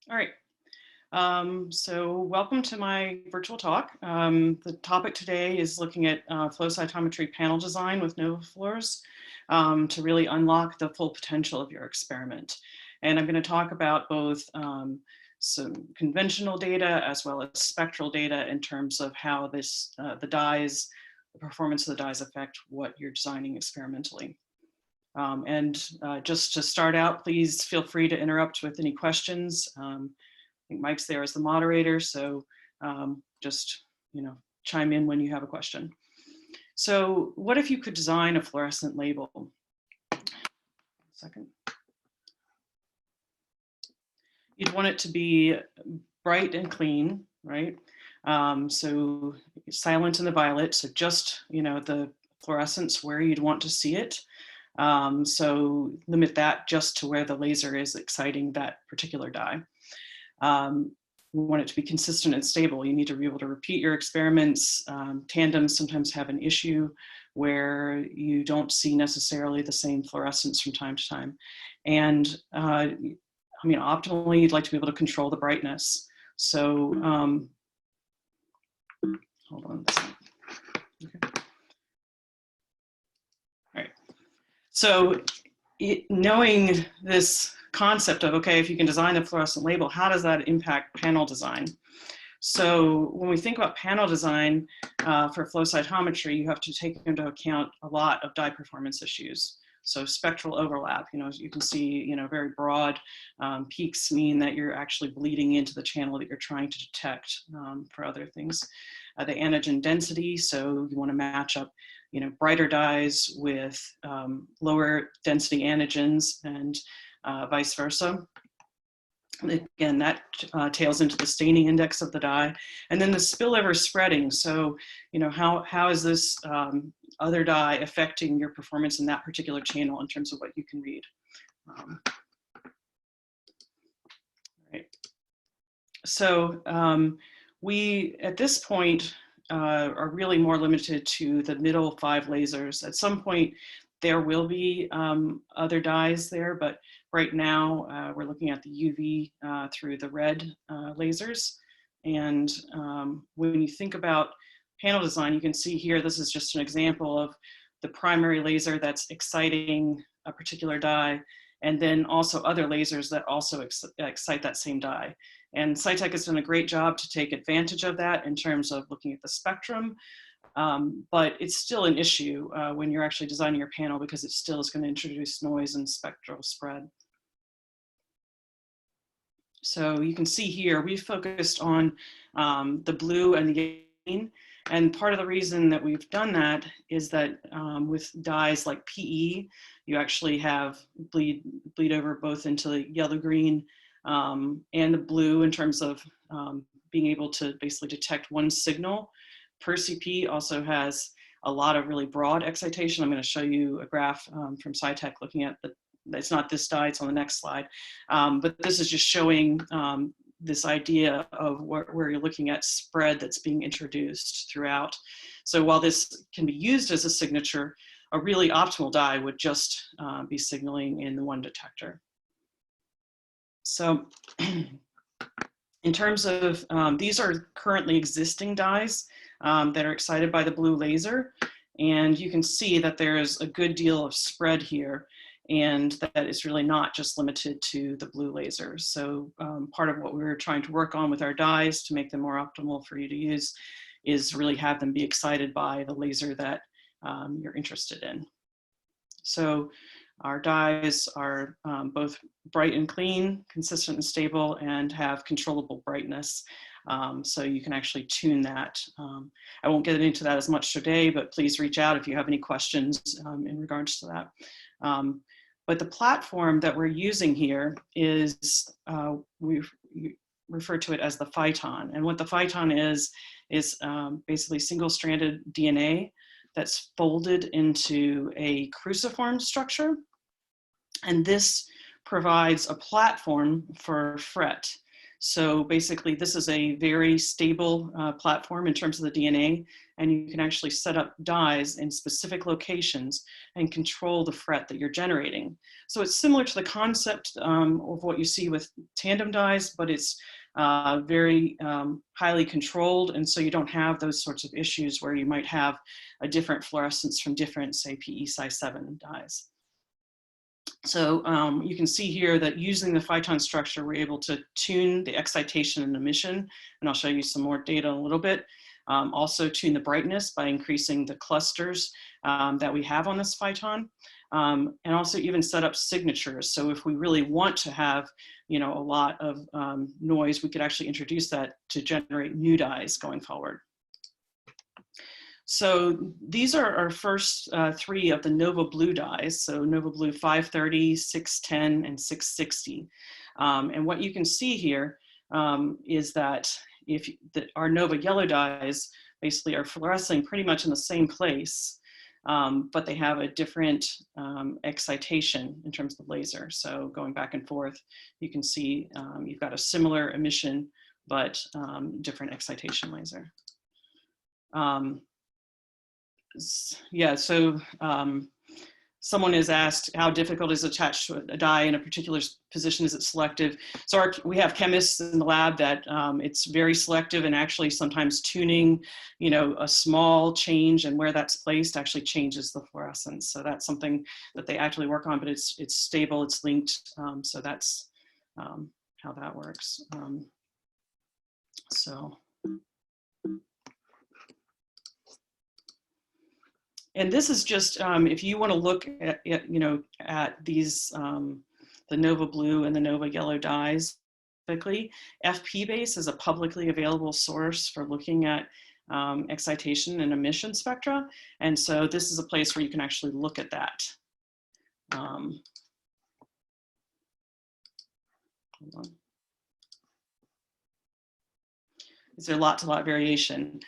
All right. So welcome to my virtual talk. The topic today is looking at flow cytometry panel design with NovaFluors to really unlock the full potential of your experiment. And I'm going to talk about both some conventional data as well as spectral data in terms of how the performance of the dyes affect what you're designing experimentally. Just to start out, please feel free to interrupt with any questions. I think Mike's there as the moderator, so just chime in when you have a question. So what if you could design a fluorescent label? Second. You'd want it to be bright and clean, right? So silent in the violet, so just the fluorescence where you'd want to see it. So limit that just to where the laser is exciting that particular dye. We want it to be consistent and stable. You need to be able to repeat your experiments. Tandems sometimes have an issue where you don't see necessarily the same fluorescence from time to time. And optimally, you'd like to be able to control the brightness. So hold on a second. Okay. All right. So knowing this concept of, okay, if you can design a fluorescent label, how does that impact panel design? So when we think about panel design for flow cytometry, you have to take into account a lot of dye performance issues. So spectral overlap, you can see, very broad peaks mean that you're actually bleeding into the channel that you're trying to detect for other things. The antigen density, so you want to match up brighter dyes with lower density antigens and vice versa. Again, that tails into the staining index of the dye. And then the spillover spreading. So, how is this other dye affecting your performance in that particular channel in terms of what you can read? Right. So we, at this point, are really more limited to the middle 5 lasers. At some point, there will be other dyes there, but right now we're looking at the UV through the red lasers. And when you think about panel design, you can see here, this is just an example of the primary laser that's exciting a particular dye, and then also other lasers that also excite that same dye. And Cytec has done a great job to take advantage of that in terms of looking at the spectrum. But it's still an issue when you're actually designing your panel, because it still is going to introduce noise and spectral spread. So you can see here, we focused on the blue and the green. And part of the reason that we've done that is that with dyes like PE, you actually have bleed over both into the yellow-green and the blue in terms of being able to basically detect one signal. Per-CP also has a lot of really broad excitation. I'm going to show you a graph from Cytec looking at it's not this dye, it's on the next slide. But this is just showing this idea of where you're looking at spread that's being introduced throughout. So while this can be used as a signature, a really optimal dye would just be signaling in the one detector. So in terms of, these are currently existing dyes that are excited by the blue laser. And you can see that there's a good deal of spread here, and that is really not just limited to the blue laser. So part of what we're trying to work on with our dyes to make them more optimal for you to use is really have them be excited by the laser that you're interested in. So our dyes are both bright and clean, consistent and stable, and have controllable brightness. So you can actually tune that. I won't get into that as much today, but please reach out if you have any questions in regards to that. But the platform that we're using here is, we refer to it as the phyton. And what the phyton is basically single-stranded DNA that's folded into a cruciform structure. And this provides a platform for FRET. So basically, this is a very stable platform in terms of the DNA, and you can actually set up dyes in specific locations and control the fret that you're generating. So it's similar to the concept of what you see with tandem dyes, but it's very highly controlled, and so you don't have those sorts of issues where you might have a different fluorescence from different, say, PE size 7 dyes. So you can see here that using the phyton structure, we're able to tune the excitation and emission, and I'll show you some more data in a little bit. Also tune the brightness by increasing the clusters that we have on this phyton, and also even set up signatures. So if we really want to have, you know, a lot of noise, we could actually introduce that to generate new dyes going forward. So these are our first 3 of the NovaBlue dyes. So NovaBlue 530, 610, and 660. And what you can see here is that our NovaYellow dyes basically are fluorescing pretty much in the same place, but they have a different excitation in terms of the laser. So going back and forth, you can see you've got a similar emission, but different excitation laser. Yeah, so someone has asked how difficult is attached to a dye in a particular position, is it selective? So we have chemists in the lab that it's very selective, and actually sometimes tuning, you know, a small change and where that's placed actually changes the fluorescence. So that's something that they actually work on, but it's stable, it's linked. So that's how that works. And this is just, if you want to look at, you know, at these, the NovaBlue and the NovaYellow dyes, typically, FP-base is a publicly available source for looking at excitation and emission spectra. And so this is a place where you can actually look at that. Hold on. Is there lot to lot variation?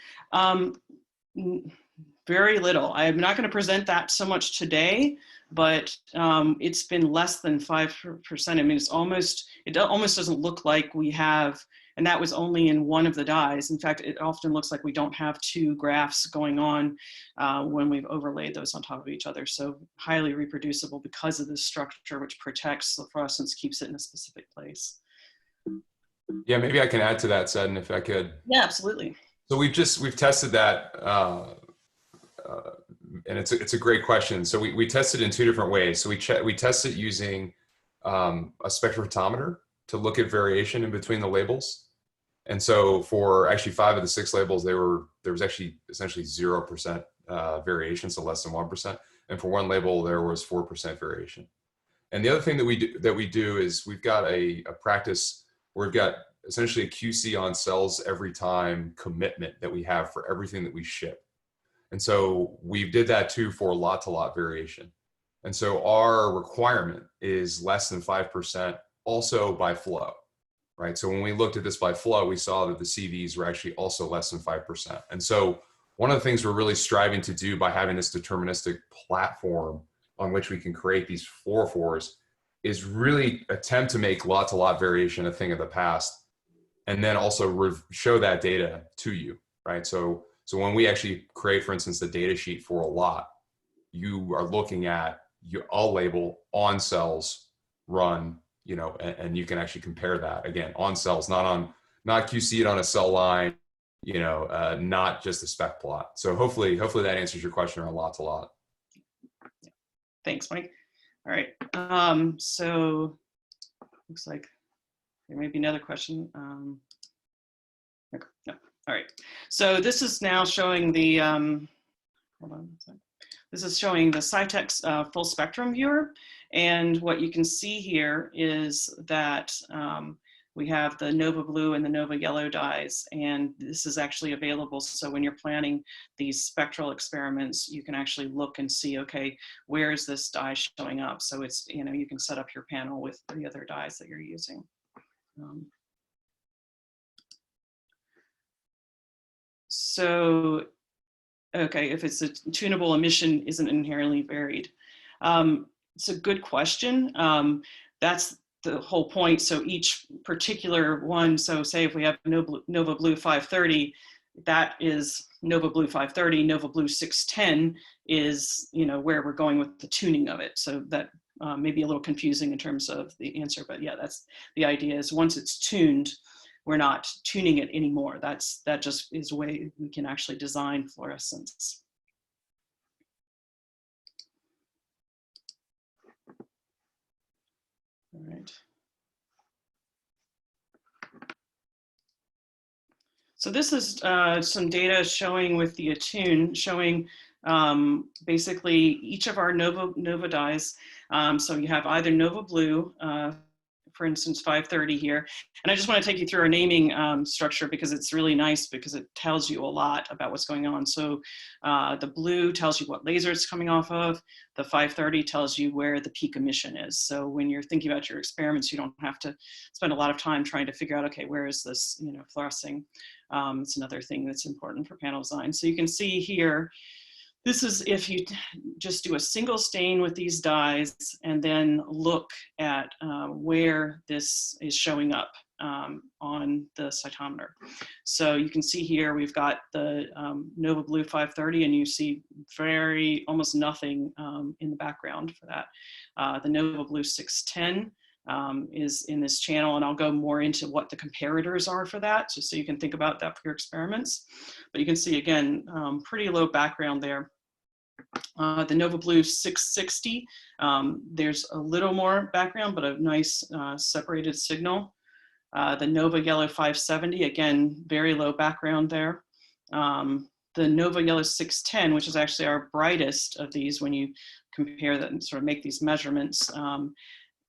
Very little. I'm not going to present that so much today, but it's been less than 5%. I mean, it almost doesn't look like we have, and that was only in one of the dyes. In fact, it often looks like we don't have 2 graphs going on when we've overlaid those on top of each other. So highly reproducible because of this structure, which protects the fluorescence, keeps it in a specific place. Yeah, maybe I can add to that, Seddon, if I could. Yeah, absolutely. So we've tested that. And it's a great question. So we tested in 2 different ways. So we tested using a spectrophotometer to look at variation in between the labels. And so for actually 5 of the 6 labels, there was actually essentially 0% variation, so less than 1%. And for 1 label, there was 4% variation. And the other thing that we do is we've got a practice where we've got essentially a QC on cells every time commitment that we have for everything that we ship. And so we did that too for lot to lot variation. And so our requirement is less than 5% also by flow, right? So when we looked at this by flow, we saw that the CVs were actually also less than 5%. And so one of the things we're really striving to do by having this deterministic platform on which we can create these fluorophores is really attempt to make lot to lot variation a thing of the past, and then also show that data to you, right? So when we actually create, for instance, the data sheet for a lot, you are looking at all label on cells run, you know, and you can actually compare that again on cells, not QC it on a cell line, you know, not just a spec plot. So hopefully that answers your question around lot to lot. Thanks, Mike. All right. So looks like there may be another question. Okay, no. All right, so this is now showing the, hold on a second. This is showing the Cytex full spectrum viewer. And what you can see here is that we have the NovaBlue and the NovaYellow dyes, and this is actually available. So when you're planning these spectral experiments, you can actually look and see, okay, where is this dye showing up? So it's, you know, you can set up your panel with the other dyes that you're using. So, okay, if it's a tunable emission isn't inherently varied. It's a good question. That's the whole point. So each particular one, so say if we have NovaBlue 530, that is NovaBlue 530, NovaBlue 610 is, you know, where we're going with the tuning of it. So that may be a little confusing in terms of the answer, but yeah, that's the idea, is once it's tuned, we're not tuning it anymore. That just is a way we can actually design fluorescence. All right. So this is some data showing with the Attune, showing basically each of our Nova dyes. So you have either NovaBlue, for instance, 530 here. And I just want to take you through our naming structure, because it's really nice, because it tells you a lot about what's going on. So the blue tells you what laser it's coming off of. The 530 tells you where the peak emission is. So when you're thinking about your experiments, you don't have to spend a lot of time trying to figure out, okay, where is this, you know, fluorescing? It's another thing that's important for panel design. So you can see here, this is if you just do a single stain with these dyes and then look at where this is showing up on the cytometer. So you can see here we've got the NovaBlue 530, and you see almost nothing in the background for that. The NovaBlue 610 is in this channel, and I'll go more into what the comparators are for that, just so you can think about that for your experiments. But you can see, again, pretty low background there. The NovaBlue 660, there's a little more background, but a nice separated signal. The NovaYellow 570, again, very low background there. The NovaYellow 610, which is actually our brightest of these when you compare that and sort of make these measurements.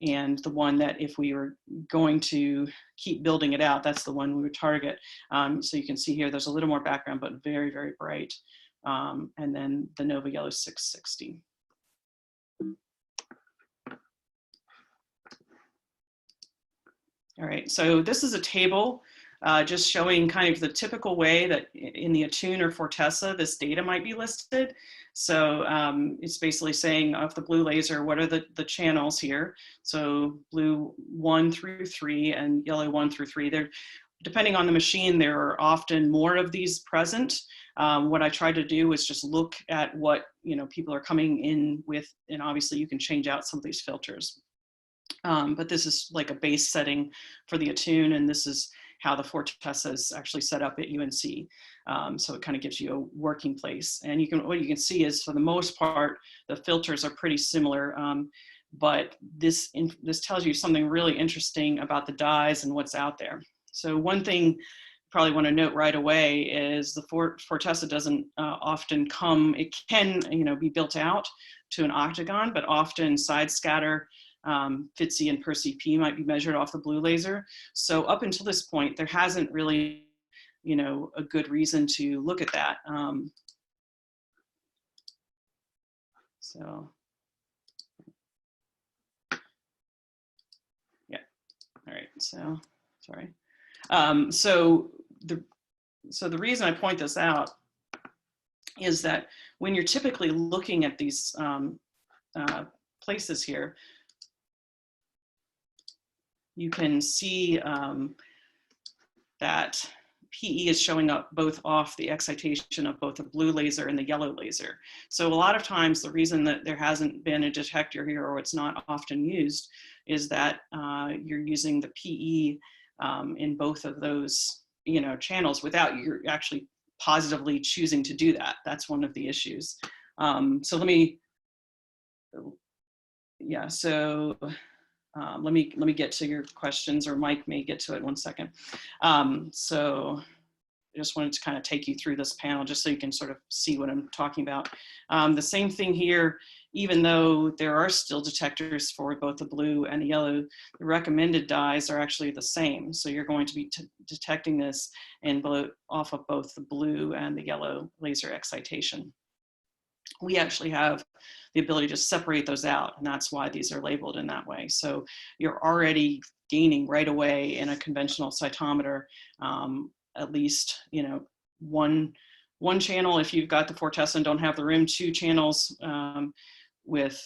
And the one that if we were going to keep building it out, that's the one we would target. So you can see here, there's a little more background, but very, very bright. And then the NovaYellow 660. All right, so this is a table just showing kind of the typical way that in the Attune or Fortessa, this data might be listed. So it's basically saying of the blue laser, what are the channels here? So blue 1 through 3 and yellow 1 through 3. They're, depending on the machine, there are often more of these present. What I tried to do was just look at what, you know, people are coming in with, and obviously you can change out some of these filters. But this is like a base setting for the Attune, and this is how the Fortessa is actually set up at UNC. So it kind of gives you a working place. And what you can see is, for the most part, the filters are pretty similar. But this tells you something really interesting about the dyes and what's out there. So one thing you probably want to note right away is the Fortessa doesn't often come, it can, you know, be built out to an octagon, but often side scatter, FITC and per-CP might be measured off the blue laser. So up until this point, there hasn't really, you know, a good reason to look at that. So, yeah, all right, so, sorry. So the reason I point this out is that when you're typically looking at these places here, you can see that PE is showing up both off the excitation of both the blue laser and the yellow laser. So a lot of times the reason that there hasn't been a detector here, or it's not often used, is that you're using the PE in both of those, you know, channels without you actually positively choosing to do that. That's one of the issues. So let me, yeah, so let me get to your questions, or Mike may get to it. One second. So I just wanted to kind of take you through this panel just so you can sort of see what I'm talking about. The same thing here, even though there are still detectors for both the blue and the yellow, the recommended dyes are actually the same. So you're going to be detecting this off of both the blue and the yellow laser excitation. We actually have the ability to separate those out, and that's why these are labeled in that way. So you're already gaining right away in a conventional cytometer at least, you know, one channel if you've got the Fortessa and don't have the room, 2 channels with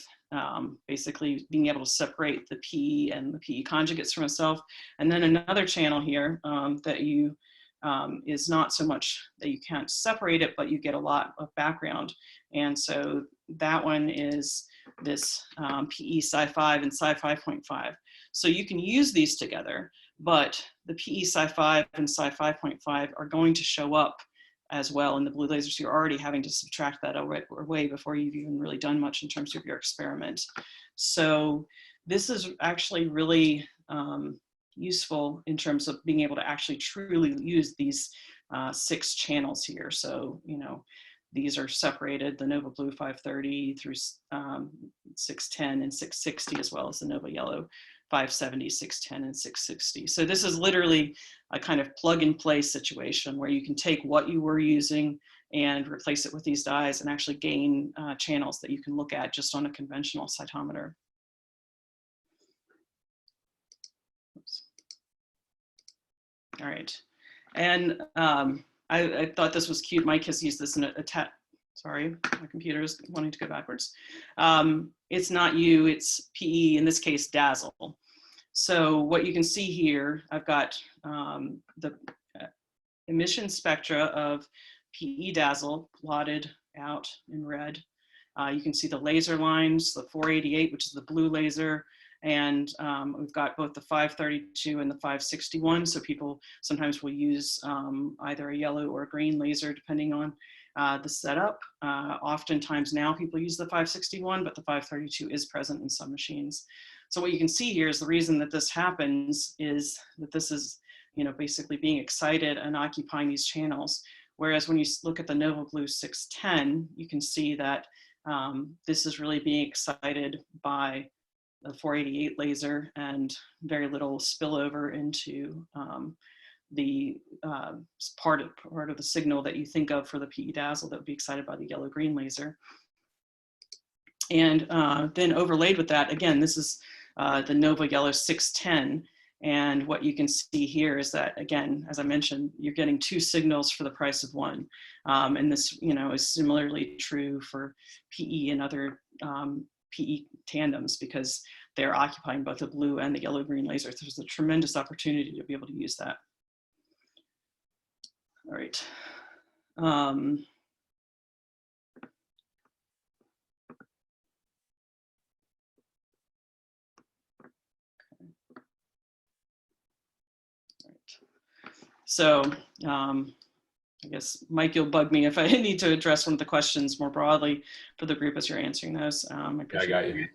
basically being able to separate the PE and the PE conjugates from itself. And then another channel here that you is not so much that you can't separate it, but you get a lot of background. And so that one is this PE Sci5 and Sci5.5. So you can use these together, but the PE Sci5 and Sci5.5 are going to show up as well in the blue lasers. You're already having to subtract that away before you've even really done much in terms of your experiment. So this is actually really useful in terms of being able to actually truly use these 6 channels here. So, you know, these are separated, the NovaBlue 530 through 610 and 660, as well as the NovaYellow 570, 610, and 660. So this is literally a kind of plug and play situation where you can take what you were using and replace it with these dyes and actually gain channels that you can look at just on a conventional cytometer. Oops. All right, and I thought this was cute. Mike has used this in sorry, my computer is wanting to go backwards. It's not U, it's PE, in this case, dazzle. So what you can see here, I've got the emission spectra of PE dazzle plotted out in red. You can see the laser lines, the 488, which is the blue laser, and we've got both the 532 and the 561. So people sometimes will use either a yellow or a green laser depending on the setup. Oftentimes now people use the 561, but the 532 is present in some machines. So what you can see here is the reason that this happens is that this is, you know, basically being excited and occupying these channels. Whereas when you look at the NovaBlue 610, you can see that this is really being excited by the 488 laser and very little spillover into the part of the signal that you think of for the PE dazzle that would be excited by the yellow-green laser. And then overlaid with that, again, this is the NovaYellow 610. And what you can see here is that, again, as I mentioned, you're getting 2 signals for the price of 1. And this, you know, is similarly true for PE and other PE tandems because they're occupying both the blue and the yellow-green laser. There's a tremendous opportunity to be able to use that. All right. So I guess, Mike, you'll bug me if I need to address one of the questions more broadly for the group as you're answering those. Yeah, I got you.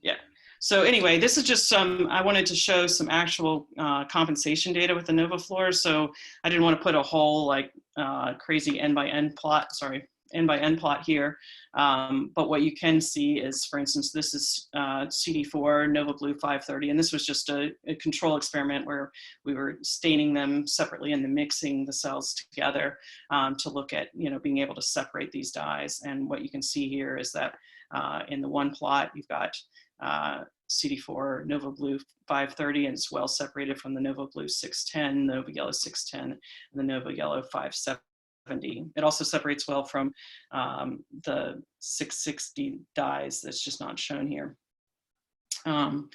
Yeah. So anyway, this is just I wanted to show some actual compensation data with the NovaFluors. So I didn't want to put a whole like crazy N by N plot here. But what you can see is, for instance, this is CD4 NovaBlue 530, and this was just a control experiment where we were staining them separately and then mixing the cells together to look at, you know, being able to separate these dyes. And what you can see here is that in the one plot, you've got CD4 NovaBlue 530, and it's well separated from the NovaBlue 610, NovaYellow 610, and the NovaYellow 570. It also separates well from the 660 dyes that's just not shown here. And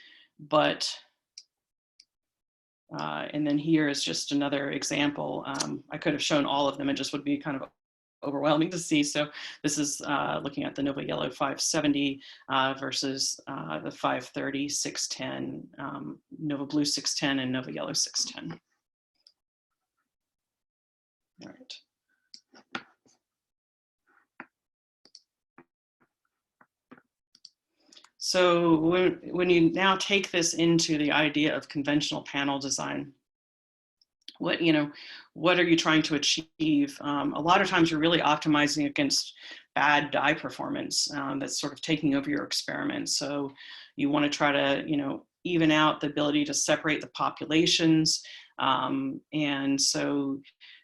then here is just another example. I could have shown all of them, it just would be kind of overwhelming to see. So this is looking at the NovaYellow 570 versus the 530, 610, NovaBlue 610, and NovaYellow 610. All right. So when you now take this into the idea of conventional panel design, what are you trying to achieve? A lot of times you're really optimizing against bad dye performance that's sort of taking over your experiment. So you want to try to, even out the ability to separate the populations. And so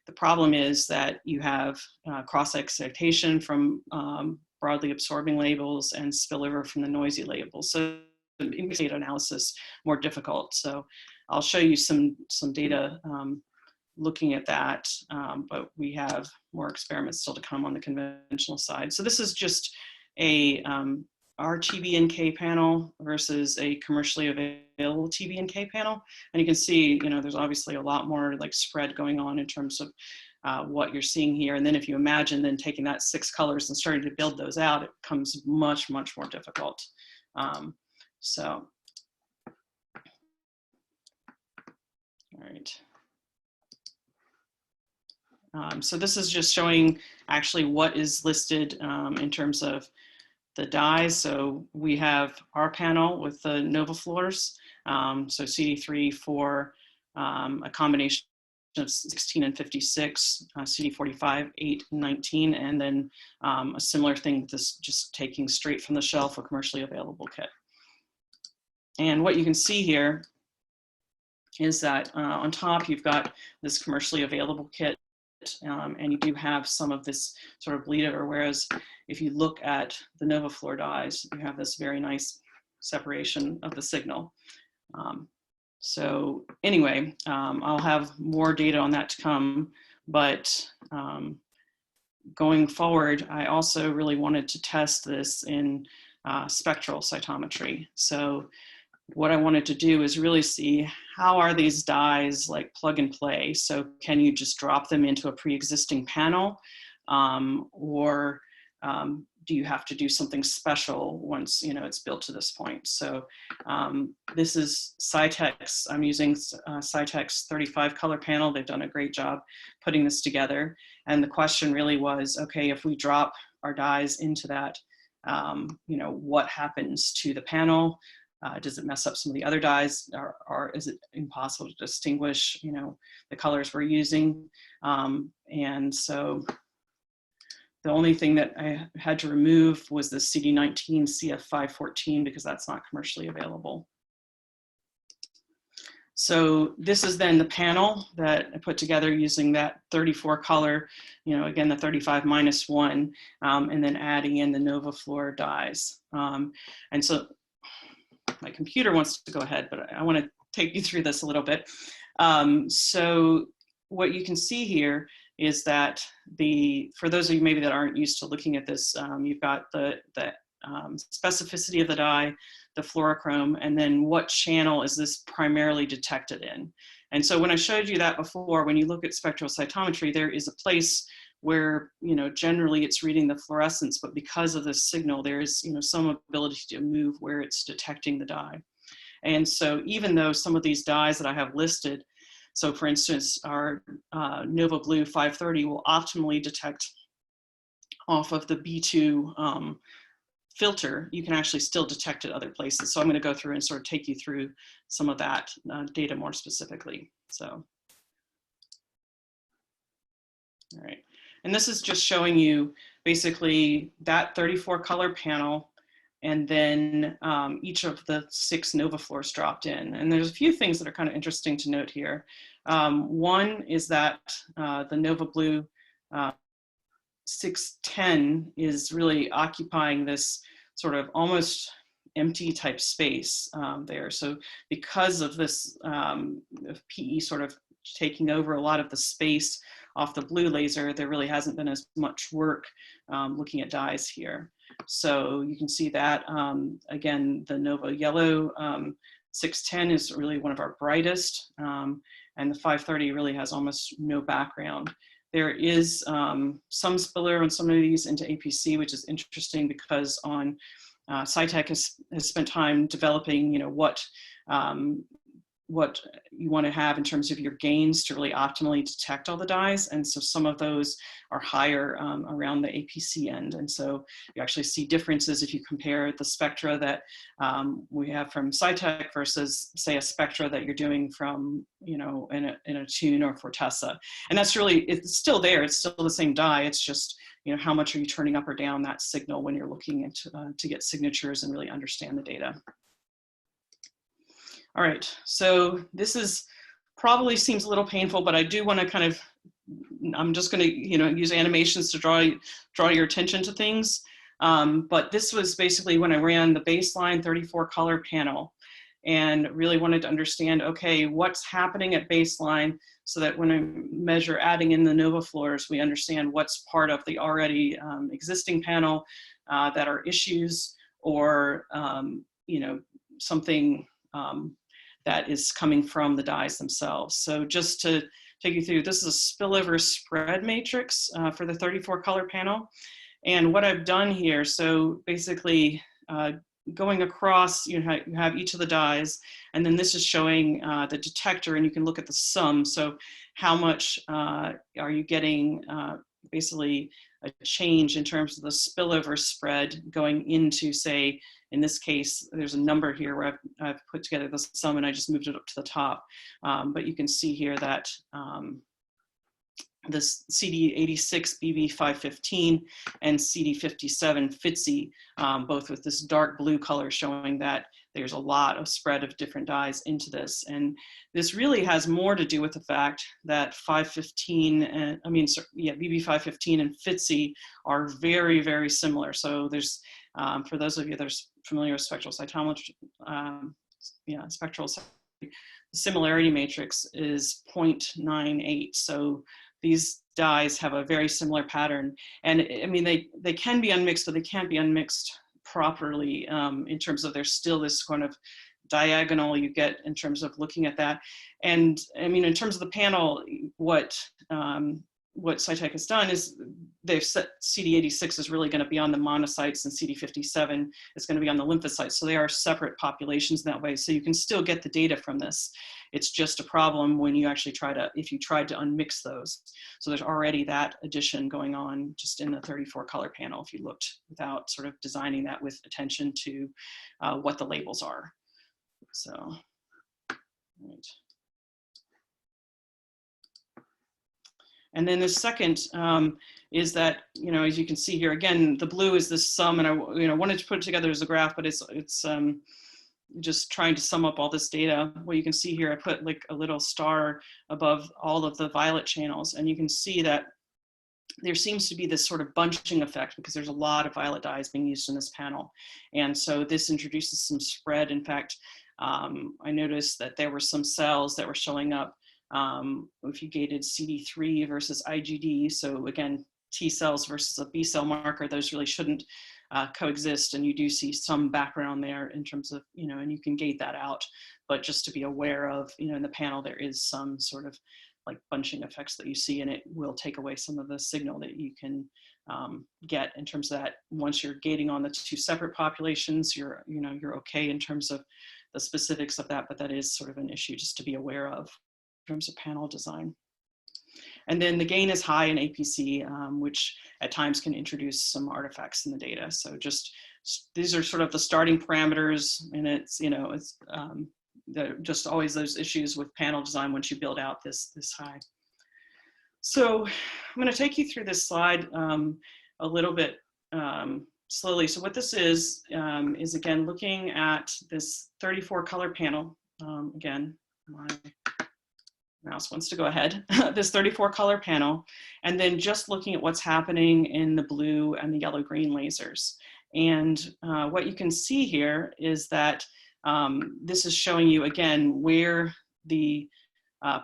the problem is that you have cross-excitation from broadly absorbing labels and spillover from the noisy labels. So it makes data analysis more difficult. So I'll show you some data looking at that, but we have more experiments still to come on the conventional side. So this is just a our TB&K panel versus a commercially available TB&K panel. And you can see, you know, there's obviously a lot more like spread going on in terms of what you're seeing here. And then if you imagine then taking that 6 colors and starting to build those out, it becomes much, much more difficult. So, all right. So this is just showing actually what is listed in terms of the dyes. So we have our panel with the NovaFluors, so CD3 for a combination of 16 and 56, CD45, 8, and 19, and then a similar thing with this just taking straight from the shelf a commercially available kit. And what you can see here is that on top you've got this commercially available kit, and you do have some of this sort of bleed over, whereas if you look at the NovaFluor dyes, you have this very nice separation of the signal. So anyway, I'll have more data on that to come, but going forward, I also really wanted to test this in spectral cytometry. So what I wanted to do is really see how are these dyes like plug and play. So can you just drop them into a pre-existing panel, or do you have to do something special once it's built to this point? So this is Cytek's. I'm using Cytek's 35 color panel. They've done a great job putting this together. And the question really was, okay, if we drop our dyes into that, what happens to the panel? Does it mess up some of the other dyes, or is it impossible to distinguish, the colors we're using? And so the only thing that I had to remove was the CD19 CF514 because that's not commercially available. So this is then the panel that I put together using that 34 color, again, the 35 minus 1, and then adding in the NovaFluor dyes. And so my computer wants to go ahead, but I want to take you through this a little bit. So what you can see here is that for those of you maybe that aren't used to looking at this, you've got the specificity of the dye, the fluorochrome, and then what channel is this primarily detected in. And so when I showed you that before, when you look at spectral cytometry, there is a place where, generally it's reading the fluorescence, but because of this signal, there is, some ability to move where it's detecting the dye. And so even though some of these dyes that I have listed, so for instance, our NovaBlue 530 will optimally detect off of the B2 filter, you can actually still detect it other places. So I'm going to go through and sort of take you through some of that data more specifically. So, all right. And this is just showing you basically that 34 color panel and then each of the 6 NovaFluors dropped in. And there's a few things that are kind of interesting to note here. One is that the NovaBlue 610 is really occupying this sort of almost empty type space there. So because of this PE sort of taking over a lot of the space off the blue laser, there really hasn't been as much work looking at dyes here. So you can see that, again, the NovaYellow 610 is really one of our brightest, and the 530 really has almost no background. There is some spiller on some of these into APC, which is interesting because on Cytek has spent time developing, what you want to have in terms of your gains to really optimally detect all the dyes. And so some of those are higher around the APC end. And so you actually see differences if you compare the spectra that we have from Cytek versus, say, a spectra that you're doing from, in Attune or Fortessa. And that's really, it's still there. It's still the same dye. It's just, how much are you turning up or down that signal when you're looking into, to get signatures and really understand the data. All right, so this is probably seems a little painful, but I do want to kind of, I'm just going to, use animations to draw your attention to things. But this was basically when I ran the baseline 34 color panel and really wanted to understand, okay, what's happening at baseline so that when I measure adding in the NovaFluors, we understand what's part of the already existing panel that are issues, or you know, something that is coming from the dyes themselves. So just to take you through, this is a spillover spread matrix for the 34 color panel. And what I've done here, so basically going across, you have each of the dyes, and then this is showing the detector, and you can look at the sum. So how much are you getting basically a change in terms of the spillover spread going into, say, in this case, there's a number here where I've put together the sum and I just moved it up to the top. But you can see here that this CD86 BB515 and CD57 FITSI, both with this dark blue color showing that there's a lot of spread of different dyes into this. And this really has more to do with the fact that 515, and BB515 and FITSI are very, very similar. So there's, for those of you that are familiar with spectral cytometry, spectral cytometry, the similarity matrix is 0.98. So these dyes have a very similar pattern. And I mean, they can be unmixed, but they can't be unmixed properly in terms of there's still this kind of diagonal you get in terms of looking at that. And I mean, in terms of the panel, what Cytec has done is they've set CD86 is really going to be on the monocytes and CD57 is going to be on the lymphocytes. So they are separate populations in that way. So you can still get the data from this. It's just a problem when you actually if you tried to unmix those. So there's already that addition going on just in the 34 color panel if you looked without sort of designing that with attention to what the labels are. So, right. And then the second is that, as you can see here, again, the blue is this sum, and I wanted to put it together as a graph, but it's just trying to sum up all this data. What you can see here, I put like a little star above all of the violet channels, and you can see that there seems to be this sort of bunching effect because there's a lot of violet dyes being used in this panel. And so this introduces some spread. In fact, I noticed that there were some cells that were showing up if you gated CD3 versus IgD. So again, T cells versus a B cell marker, those really shouldn't coexist. And you do see some background there in terms of, and you can gate that out. But just to be aware of, in the panel, there is some sort of like bunching effects that you see, and it will take away some of the signal that you can get in terms of that. Once you're gating on the two separate populations, you're okay in terms of the specifics of that, but that is sort of an issue just to be aware of in terms of panel design. And then the gain is high in APC, which at times can introduce some artifacts in the data. So these are sort of the starting parameters, and it's, just always those issues with panel design once you build out this high. So I'm going to take you through this slide a little bit slowly. So what this is again, looking at this 34 color panel. Again, my mouse wants to go ahead, this 34 color panel, and then just looking at what's happening in the blue and the yellow green lasers. And what you can see here is that this is showing you again where the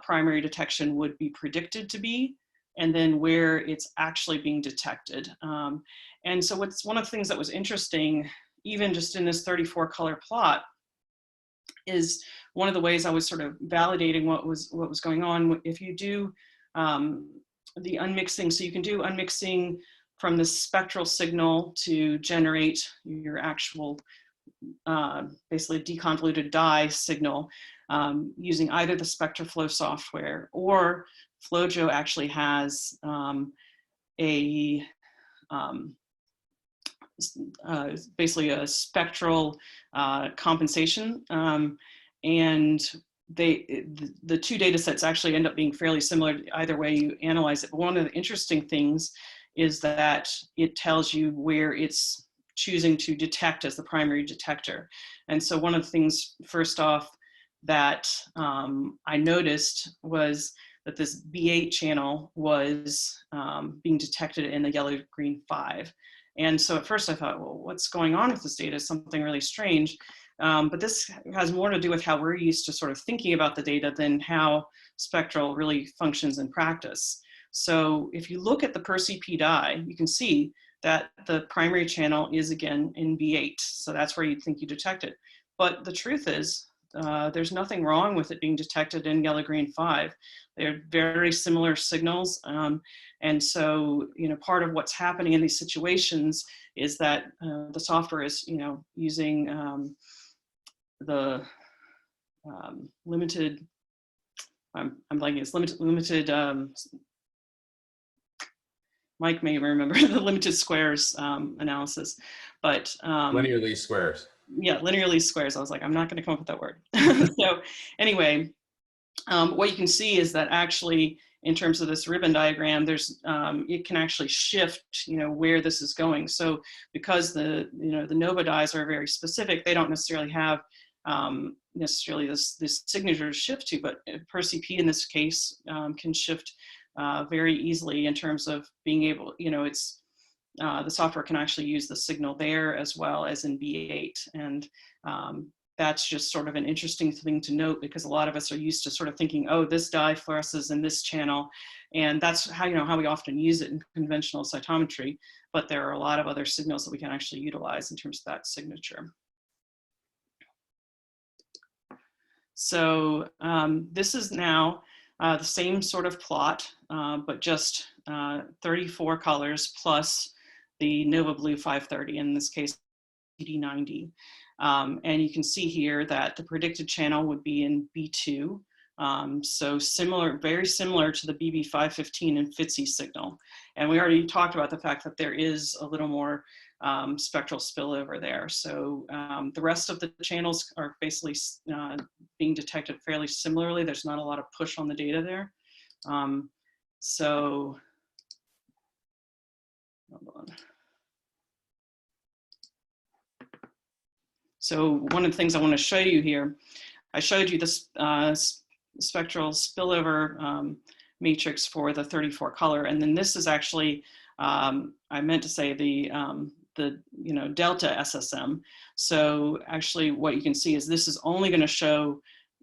primary detection would be predicted to be, and then where it's actually being detected. And so one of the things that was interesting, even just in this 34 color plot, is one of the ways I was sort of validating what was going on. If you do the unmixing, so you can do unmixing from the spectral signal to generate your actual basically deconvoluted dye signal using either the SpectraFlow software, or FlowJo actually has basically a spectral compensation, and the two data sets actually end up being fairly similar either way you analyze it. But one of the interesting things is that it tells you where it's choosing to detect as the primary detector. And so one of the things, first off, that I noticed was that this B8 channel was being detected in the yellow-green 5. And so at first I thought, well, what's going on with this data? Something really strange. But this has more to do with how we're used to sort of thinking about the data than how spectral really functions in practice. So if you look at the per CP dye, you can see that the primary channel is again in B8. So that's where you'd think you detect it. But the truth is, there's nothing wrong with it being detected in yellow-green 5. They're very similar signals. And so, part of what's happening in these situations is that the software is, using the limited, I'm blanking, it's limited, Mike may remember the limited squares analysis, but Linear least squares. Yeah, linear least squares. I was like, I'm not going to come up with that word. So anyway, what you can see is that actually, in terms of this ribbon diagram, there's it can actually shift, where this is going. So because the Nova dyes are very specific, they don't necessarily have necessarily this signature to shift to, but per-CP in this case can shift very easily in terms of being able, it's the software can actually use the signal there as well as in B8. And that's just sort of an interesting thing to note, because a lot of us are used to sort of thinking, oh, this dye fluoresces in this channel. And that's how, how we often use it in conventional cytometry. But there are a lot of other signals that we can actually utilize in terms of that signature. So this is now the same sort of plot, but just 34 colors plus the NovaBlue 530, in this case, CD90. And you can see here that the predicted channel would be in B2. So similar, very similar to the BB515 and FITSI signal. And we already talked about the fact that there is a little more spectral spillover there. So the rest of the channels are basically being detected fairly similarly. There's not a lot of push on the data there. So, hold on. So one of the things I want to show you here, I showed you this spectral spillover matrix for the 34 color, and then this is actually, I meant to say the delta SSM. So actually what you can see is this is only going to show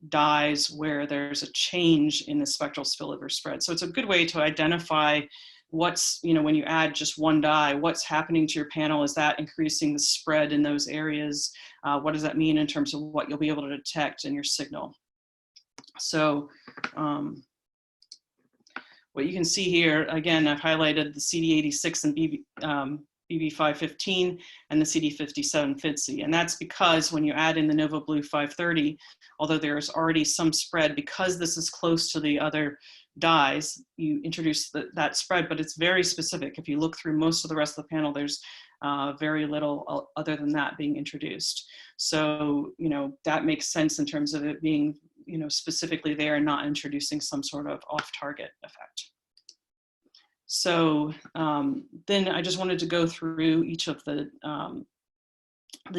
dyes where there's a change in the spectral spillover spread. So it's a good way to identify what's, when you add just one dye, what's happening to your panel. Is that increasing the spread in those areas? What does that mean in terms of what you'll be able to detect in your signal? So what you can see here, again, I've highlighted the CD86 and BB515 and the CD57 FITSI. And that's because when you add in the NovaBlue 530, although there's already some spread, because this is close to the other dyes, you introduce that spread, but it's very specific. If you look through most of the rest of the panel, there's very little other than that being introduced. So, that makes sense in terms of it being, specifically there and not introducing some sort of off-target effect. So then I just wanted to go through each of the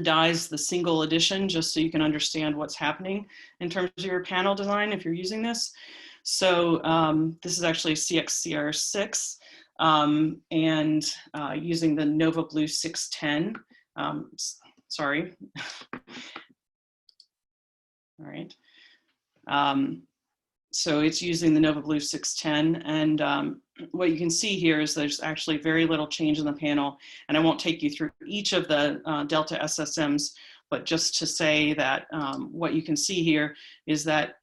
dyes, the single edition, just so you can understand what's happening in terms of your panel design if you're using this. So this is actually CXCR6 and using the NovaBlue 610. Sorry. All right. So it's using the NovaBlue 610, and what you can see here is there's actually very little change in the panel, and I won't take you through each of the delta SSMs, but just to say that what you can see here is that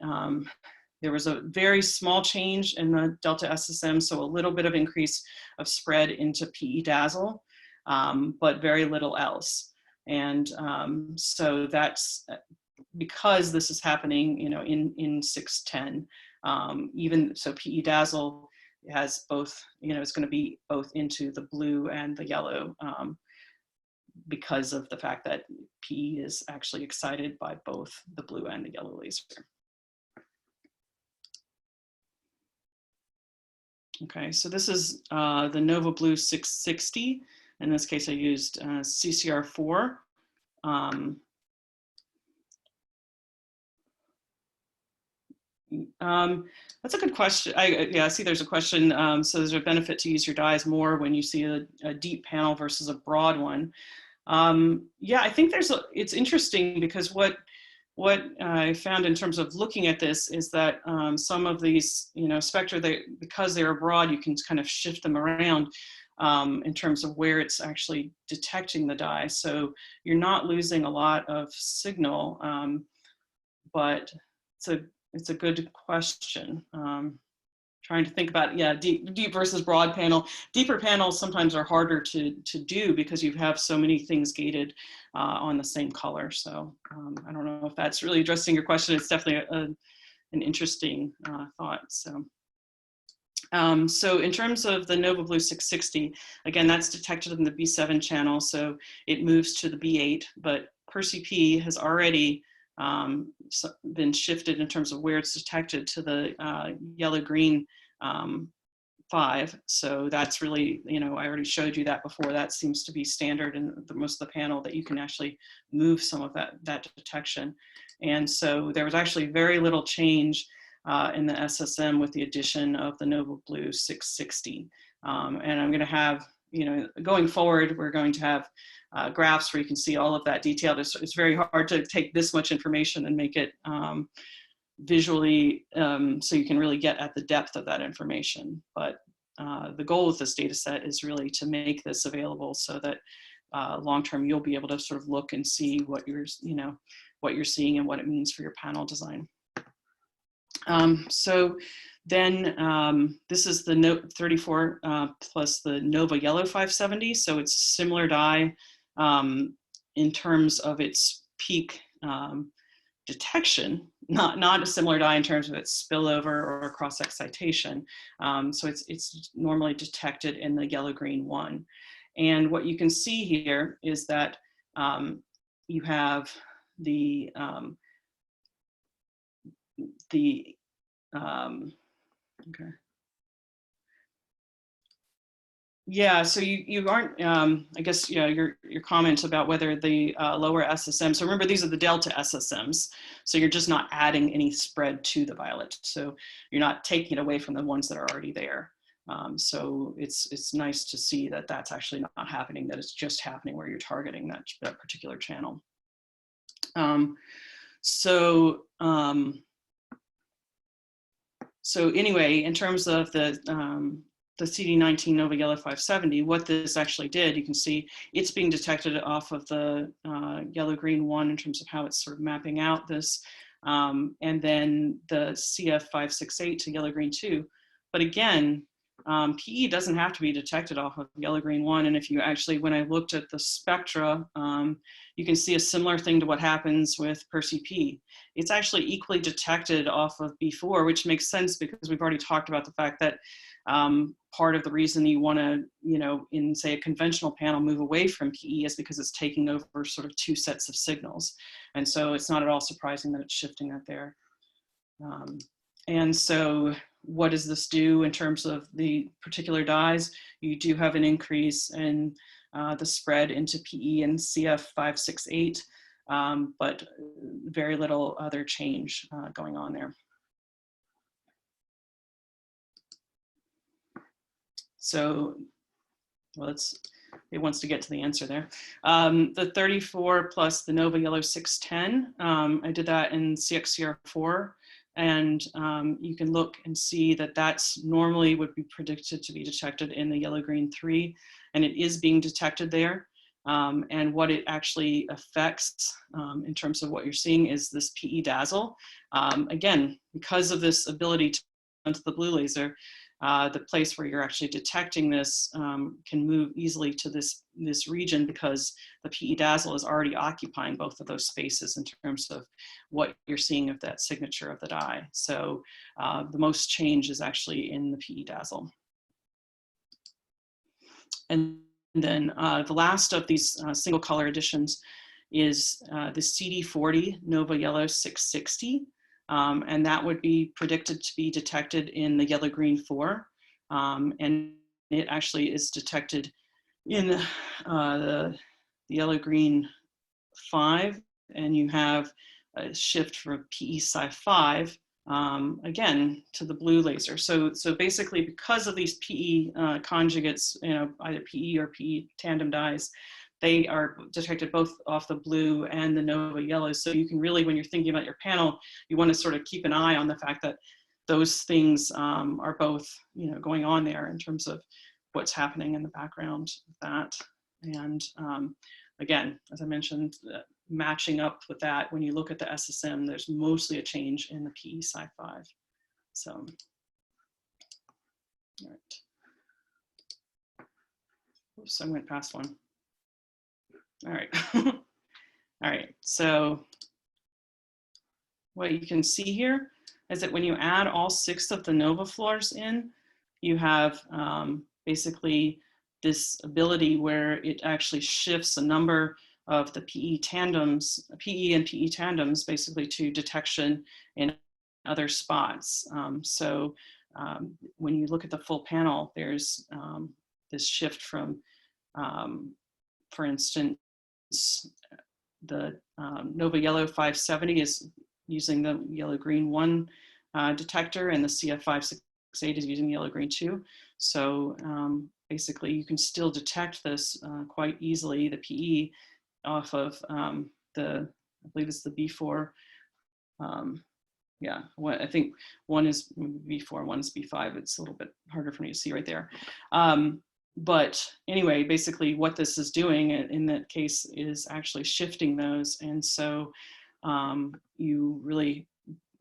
there was a very small change in the delta SSM, so a little bit of increase of spread into PE dazzle, but very little else. And so that's because this is happening, in 610. Even so, PE dazzle has both, it's going to be both into the blue and the yellow because of the fact that PE is actually excited by both the blue and the yellow laser. Okay, so this is the NovaBlue 660. In this case, I used CCR4. That's a good question. I see there's a question. So there's a benefit to use your dyes more when you see a deep panel versus a broad one. Yeah, I think it's interesting because what what I found in terms of looking at this is that some of these, spectra, because they're broad, you can kind of shift them around in terms of where it's actually detecting the dye. So you're not losing a lot of signal, but it's a good question. Trying to think about, yeah, deep versus broad panel. Deeper panels sometimes are harder to do because you have so many things gated on the same color. So I don't know if that's really addressing your question. It's definitely an interesting thought. So in terms of the NovaBlue 660, again, that's detected in the B7 channel, so it moves to the B8, but PerCP has already been shifted in terms of where it's detected to the yellow-green 5. So that's really, I already showed you that before. That seems to be standard in most of the panel, that you can actually move some of that detection. And so there was actually very little change in the SSM with the addition of the NovaBlue 660. And I'm going to have, going forward, we're going to have graphs where you can see all of that detailed. It's very hard to take this much information and make it visually so you can really get at the depth of that information. But the goal with this data set is really to make this available so that long-term you'll be able to sort of look and see what you're seeing and what it means for your panel design. So then this is the Note 34 plus the NovaYellow 570. So it's a similar dye in terms of its peak detection, not a similar dye in terms of its spillover or cross excitation. So it's normally detected in the yellow-green 1. And what you can see here is that you have the okay. Yeah, so you aren't, I guess, your comments about whether the lower SSM, so remember these are the delta SSMs, so you're just not adding any spread to the violet. So you're not taking it away from the ones that are already there. So it's nice to see that that's actually not happening, that it's just happening where you're targeting that particular channel. So anyway, in terms of the CD19 NovaYellow 570, what this actually did, you can see it's being detected off of the yellow-green 1 in terms of how it's sort of mapping out this, and then the CF 568 to yellow-green 2. But again, PE doesn't have to be detected off of yellow-green 1. And if you actually, when I looked at the spectra, you can see a similar thing to what happens with PerCP. It's actually equally detected off of B4, which makes sense because we've already talked about the fact that part of the reason you want to, in say a conventional panel, move away from PE is because it's taking over sort of 2 sets of signals. And so it's not at all surprising that it's shifting that there. And so what does this do in terms of the particular dyes? You do have an increase in the spread into PE and CF 568, but very little other change going on there. So, well, it wants to get to the answer there. The 34 plus the NovaYellow 610, I did that in CXCR4. And you can look and see that that's normally would be predicted to be detected in the yellow-green 3, and it is being detected there. And what it actually affects in terms of what you're seeing is this PE dazzle. Again, because of this ability to onto the blue laser, the place where you're actually detecting this can move easily to this region because the PE dazzle is already occupying both of those spaces in terms of what you're seeing of that signature of the dye. So the most change is actually in the PE dazzle. And then the last of these single color additions is the CD40 NovaYellow 660. And that would be predicted to be detected in the yellow-green 4. And it actually is detected in the yellow-green 5. And you have a shift from PE Sci 5, again, to the blue laser. So basically, because of these PE conjugates, either PE or PE tandem dyes, they are detected both off the blue and the NovaYellow. So you can really, when you're thinking about your panel, you want to sort of keep an eye on the fact that those things are both, going on there in terms of what's happening in the background of that. And again, as I mentioned, matching up with that, when you look at the SSM, there's mostly a change in the PE Sci5. So, all right. Oops, I went past one. All right. All right. So what you can see here is that when you add all 6 of the NovaFluors in, you have basically this ability where it actually shifts a number of the PE and PE tandems basically to detection in other spots. When you look at the full panel, there's this shift from, for instance, the NovaYellow 570 is using the yellow-green 1 detector, and the CF568 is using yellow-green 2. So basically, you can still detect this quite easily, the PE, off of I believe it's the B4. Yeah, I think one is B4, one is B5. It's a little bit harder for me to see right there. But anyway, basically what this is doing in that case is actually shifting those. And so you really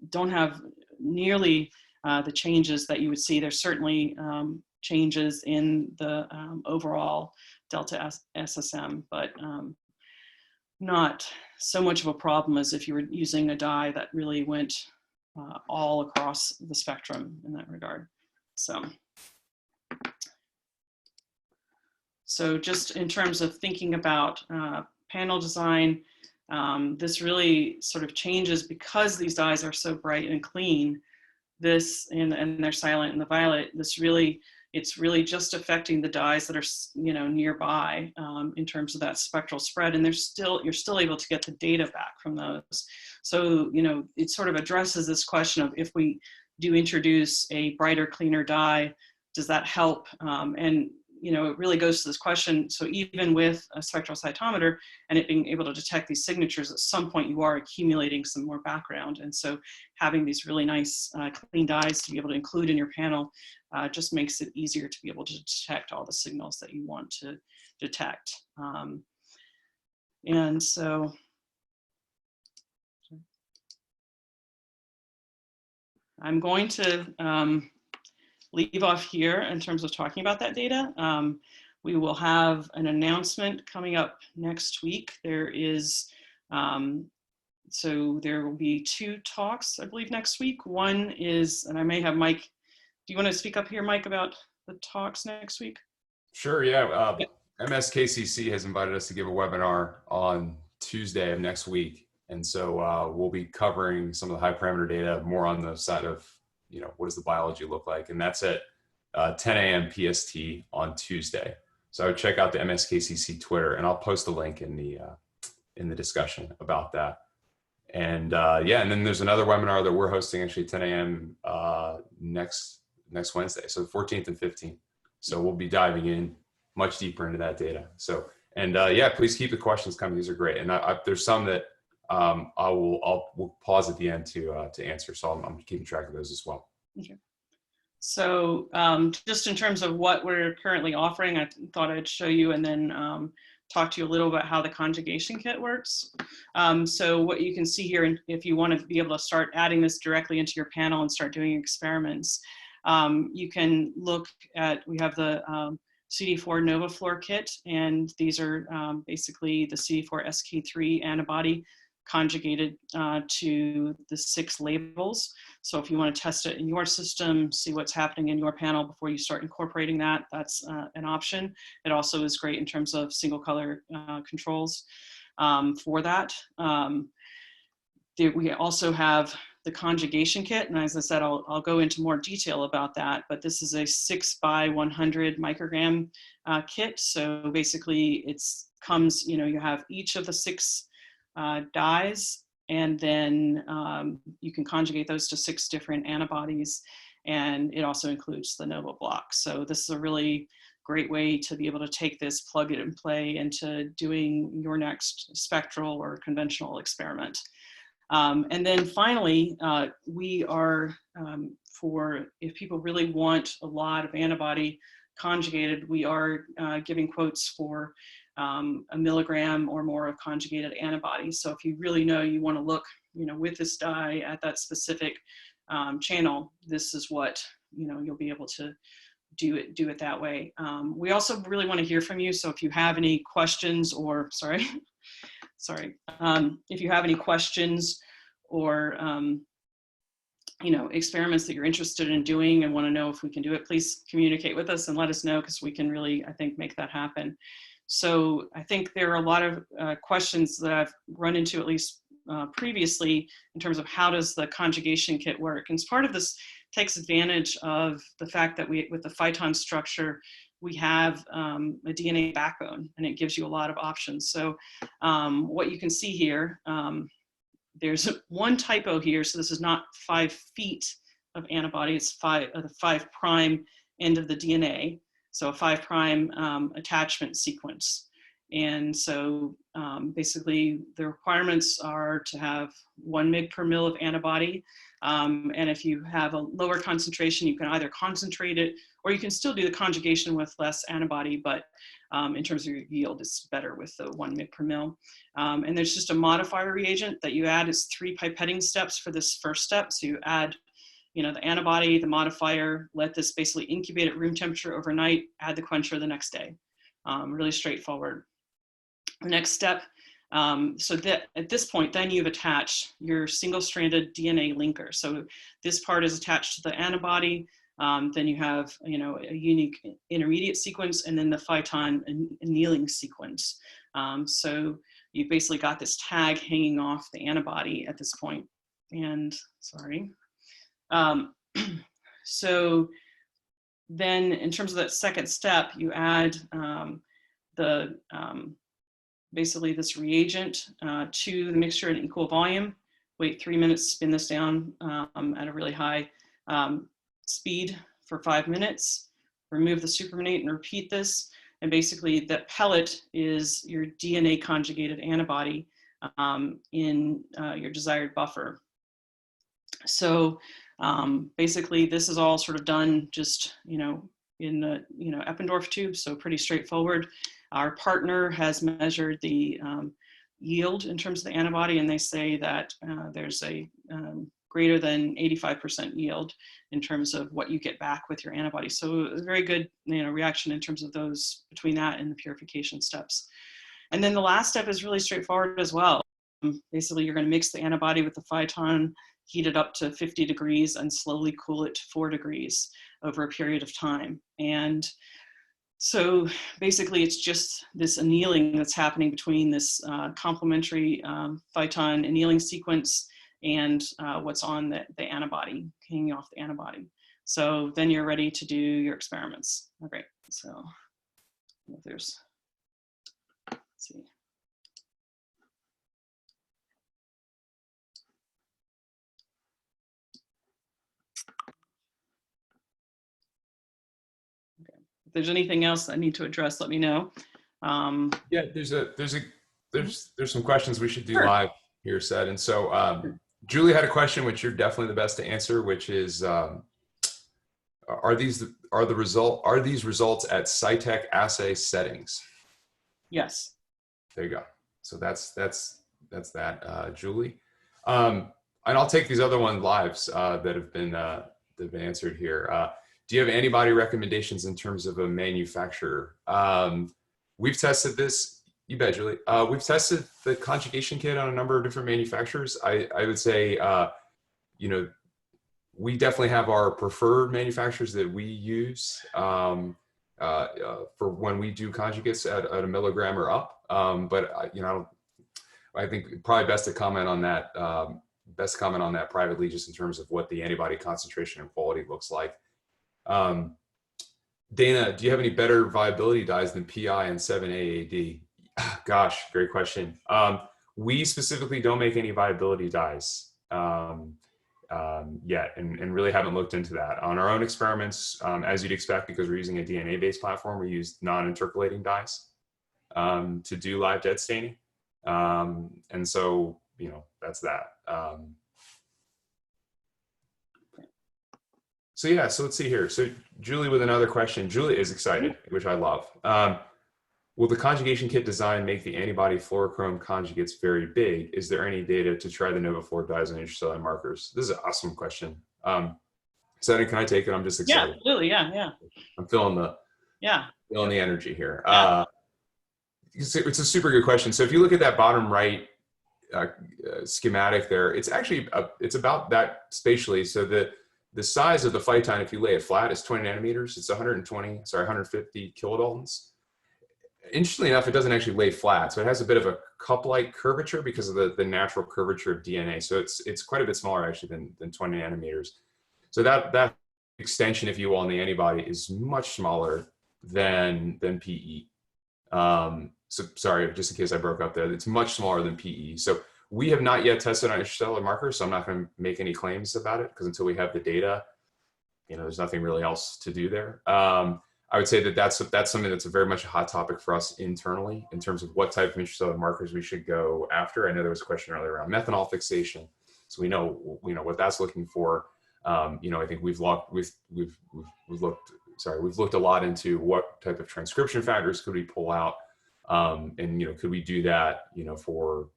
don't have nearly the changes that you would see. There's certainly changes in the overall delta SSM, but not so much of a problem as if you were using a dye that really went all across the spectrum in that regard. So just in terms of thinking about panel design, this really sort of changes because these dyes are so bright and clean. This and they're silent in the violet. It's really just affecting the dyes that are nearby in terms of that spectral spread, and you're still able to get the data back from those. So it sort of addresses this question of, if we do introduce a brighter, cleaner dye, does that help? And it really goes to this question. So even with a spectral cytometer and it being able to detect these signatures, at some point you are accumulating some more background. And so having these really nice clean dyes to be able to include in your panel just makes it easier to be able to detect all the signals that you want to detect. And so I'm going to leave off here in terms of talking about that data. We will have an announcement coming up next week. There is, so there will be 2 talks, I believe, next week. One is, and I may have Mike, do you want to speak up here, Mike, about the talks next week? Sure, yeah. MSKCC has invited us to give a webinar on Tuesday of next week. And so we'll be covering some of the high parameter data more on the side of, what does the biology look like? And that's at 10 a.m. PST on Tuesday. So I would check out the MSKCC Twitter, and I'll post a link in the discussion about that. And yeah, and then there's another webinar that we're hosting actually 10 a.m. Next Wednesday, so the 14th and 15th. So we'll be diving in much deeper into that data. So, and yeah, please keep the questions coming. These are great. And there's some that we'll pause at the end to answer. So I'm keeping track of those as well. Okay. So just in terms of what we're currently offering, I thought I'd show you and then talk to you a little about how the conjugation kit works. So what you can see here, and if you want to be able to start adding this directly into your panel and start doing experiments, you can look at, we have the CD4 NovaFluor kit, and these are basically the CD4 SK3 antibody conjugated to the 6 labels. So if you want to test it in your system, see what's happening in your panel before you start incorporating that, that's an option. It also is great in terms of single color controls for that. We also have the conjugation kit, and as I said, I'll go into more detail about that, but this is a 6 by 100 microgram kit. So basically it's comes, you have each of the 6 dyes, and then you can conjugate those to 6 different antibodies, and it also includes the Nova block. So this is a really great way to be able to take this, plug it and play into doing your next spectral or conventional experiment. And then finally, we are, for if people really want a lot of antibody conjugated, we are giving quotes for 1 milligram or more of conjugated antibody. So if you really know you want to look, with this dye at that specific channel, this is what, you'll be able to do it that way. We also really want to hear from you. So if you have any questions or, if you have any questions or, experiments that you're interested in doing and want to know if we can do it, please communicate with us and let us know, because we can really, I think, make that happen. So I think there are a lot of questions that I've run into, at least previously, in terms of how does the conjugation kit work. And as part of this takes advantage of the fact that with the phyton structure, we have a DNA backbone, and it gives you a lot of options. So what you can see here, there's one typo here. So this is not 5 feet of antibody, it's the 5' end of the DNA. So a 5' attachment sequence. And so basically the requirements are to have 1 mg per mil of antibody. And if you have a lower concentration, you can either concentrate it, or you can still do the conjugation with less antibody, but in terms of your yield, it's better with the 1 mg per mil. And there's just a modifier reagent that you add. Is 3 pipetting steps for this first step. So you add, the antibody, the modifier, let this basically incubate at room temperature overnight, add the quencher the next day. Really straightforward. The next step, so that at this point, then you've attached your single-stranded DNA linker. So this part is attached to the antibody. Then you have, a unique intermediate sequence, and then the phyton annealing sequence. So you've basically got this tag hanging off the antibody at this point. And so then in terms of that second step, you add basically this reagent to the mixture in equal volume. Wait 3 minutes, spin this down at a really high speed for 5 minutes, remove the supernatant and repeat this. And basically that pellet is your DNA conjugated antibody in your desired buffer. So basically this is all sort of done just, in the, Eppendorf tube, so pretty straightforward. Our partner has measured the yield in terms of the antibody, and they say that there's a greater than 85% yield in terms of what you get back with your antibody. So a very good, reaction in terms of those between that and the purification steps. And then the last step is really straightforward as well. Basically, you're going to mix the antibody with the phyton, heat it up to 50 degrees, and slowly cool it to 4 degrees over a period of time. And so basically, it's just this annealing that's happening between this complementary phyton annealing sequence and what's on the antibody, hanging off the antibody. So then you're ready to do your experiments. Okay, so if there's, let's see. Okay. If there's anything else I need to address, let me know. Yeah, there's some questions we should do live here, Seth. And so Julie had a question, which you're definitely the best to answer, which is, are these results at Cytek assay settings? Yes. There you go. So that's that, Julie. And I'll take these other ones lives that have been answered here. Do you have antibody recommendations in terms of a manufacturer? We've tested this. You bet, Julie. We've tested the conjugation kit on a number of different manufacturers. I would say, we definitely have our preferred manufacturers that we use for when we do conjugates at 1 milligram or up. But I think probably best to comment on that. Best comment on that privately, just in terms of what the antibody concentration and quality looks like. Dana, do you have any better viability dyes than PI and 7-AAD? Gosh, great question. We specifically don't make any viability dyes. yet, and really haven't looked into that. On our own experiments, as you'd expect, because we're using a DNA-based platform, we use non-intercalating dyes to do live dead staining. And so, you know, that's that. So yeah, so let's see here. So Julie with another question. Julie is excited, which I love. Will the conjugation kit design make the antibody fluorochrome conjugates very big? Is there any data to try the NovaFluor dyes on intracellular markers? This is an awesome question. Seti, can I take it? I'm just excited. Yeah, absolutely. Yeah, yeah. I'm feeling the energy here. It's a super good question. So if you look at that bottom right schematic there, it's actually it's about that spatially. So the size of the phyton, if you lay it flat, is 20 nanometers. It's 150 kilodaltons. Interestingly enough, it doesn't actually lay flat. So it has a bit of a cup-like curvature because of the natural curvature of DNA. So it's quite a bit smaller actually than 20 nanometers. So that extension, if you will, on the antibody is much smaller than PE. So sorry, just in case I broke up there, it's much smaller than PE. So we have not yet tested on intracellular markers, so I'm not going to make any claims about it because until we have the data, you know, there's nothing really else to do there. I would say that's something that's very much a hot topic for us internally in terms of what type of intracellular markers we should go after. I know there was a question earlier around methanol fixation, so we know what that's looking for. You know, I think we've looked a lot into what type of transcription factors could we pull out, and you know, could we do that, for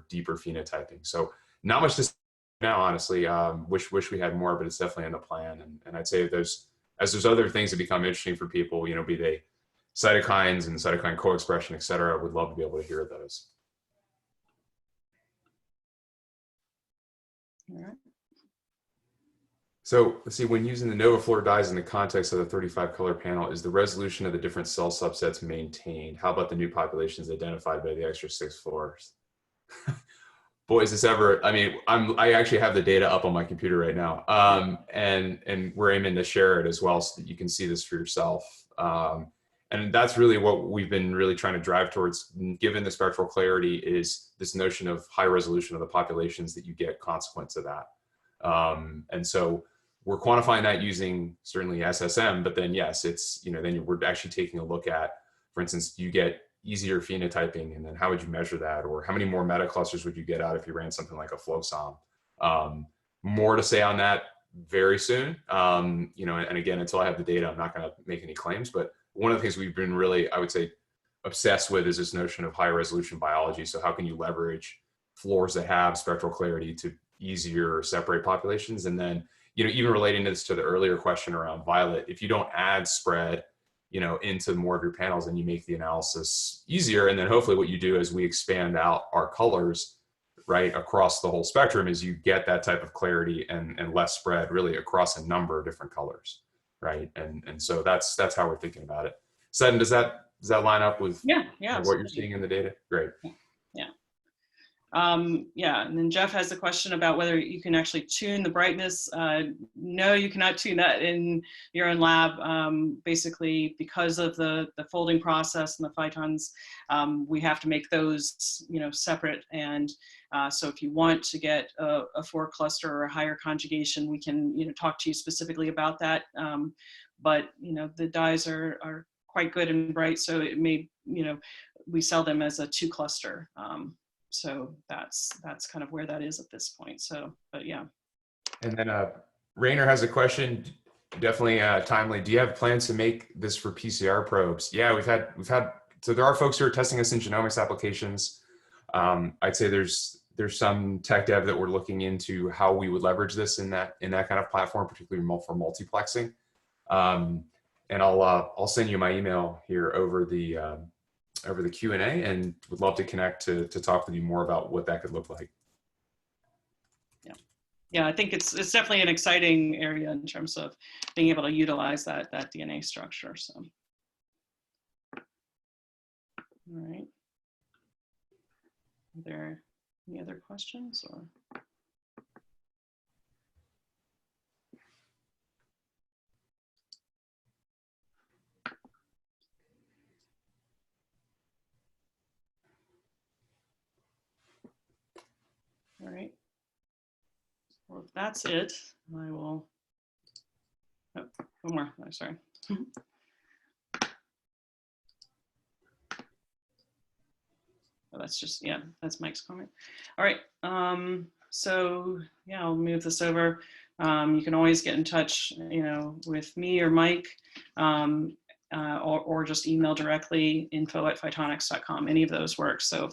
deeper phenotyping. So not much to say now, honestly. Wish we had more, but it's definitely in the plan. And I'd say there's other things that become interesting for people, be they cytokines and cytokine co-expression, et cetera. I would love to be able to hear those. All right. So let's see, when using the NovaFluor dyes in the context of the 35 color panel, is the resolution of the different cell subsets maintained? How about the new populations identified by the extra 6 fluors? Boy, is this ever, I mean, I actually have the data up on my computer right now. And we're aiming to share it as well so that you can see this for yourself. And that's really what we've been really trying to drive towards, given the spectral clarity, is this notion of high resolution of the populations that you get consequent to that. And so we're quantifying that using certainly SSM, but then yes, it's, then we're actually taking a look at, for instance, you get easier phenotyping, and then how would you measure that? Or how many more meta clusters would you get out if you ran something like a flow SOM? More to say on that very soon. And again, until I have the data, I'm not going to make any claims, but one of the things we've been really, I would say, obsessed with is this notion of high resolution biology. So how can you leverage fluors that have spectral clarity to easier separate populations? And then, even relating this to the earlier question around violet, if you don't add spread, into more of your panels, and you make the analysis easier. And then hopefully what you do is we expand out our colors, right, across the whole spectrum, is you get that type of clarity and less spread really across a number of different colors, right? And so that's how we're thinking about it. Seddon, does that line up with what you're seeing in the data? Great. Yeah, and then Jeff has a question about whether you can actually tune the brightness. No, you cannot tune that in your own lab. Basically, because of the folding process and the phytons, we have to make those, separate. And so if you want to get a 4 cluster or a higher conjugation, we can, talk to you specifically about that. But, the dyes are quite good and bright, so it may, we sell them as a 2 cluster. So that's kind of where that is at this point. So, but yeah. And then Rainer has a question, definitely timely. Do you have plans to make this for PCR probes? Yeah, we've had. So there are folks who are testing us in genomics applications. I'd say there's some tech dev that we're looking into how we would leverage this in that kind of platform, particularly for multiplexing. And I'll send you my email here over the Q&A, and would love to connect to talk with you more about what that could look like. Yeah, I think it's definitely an exciting area in terms of being able to utilize that DNA structure. So, all right. Are there any other questions or? All right. We'll that's it. I will, oh, one more, oh, sorry. Oh, that's just, yeah, that's Mike's comment. All right, so yeah, I'll move this over. You can always get in touch, with me or Mike, or just email directly info@phytonics.com. Any of those work. So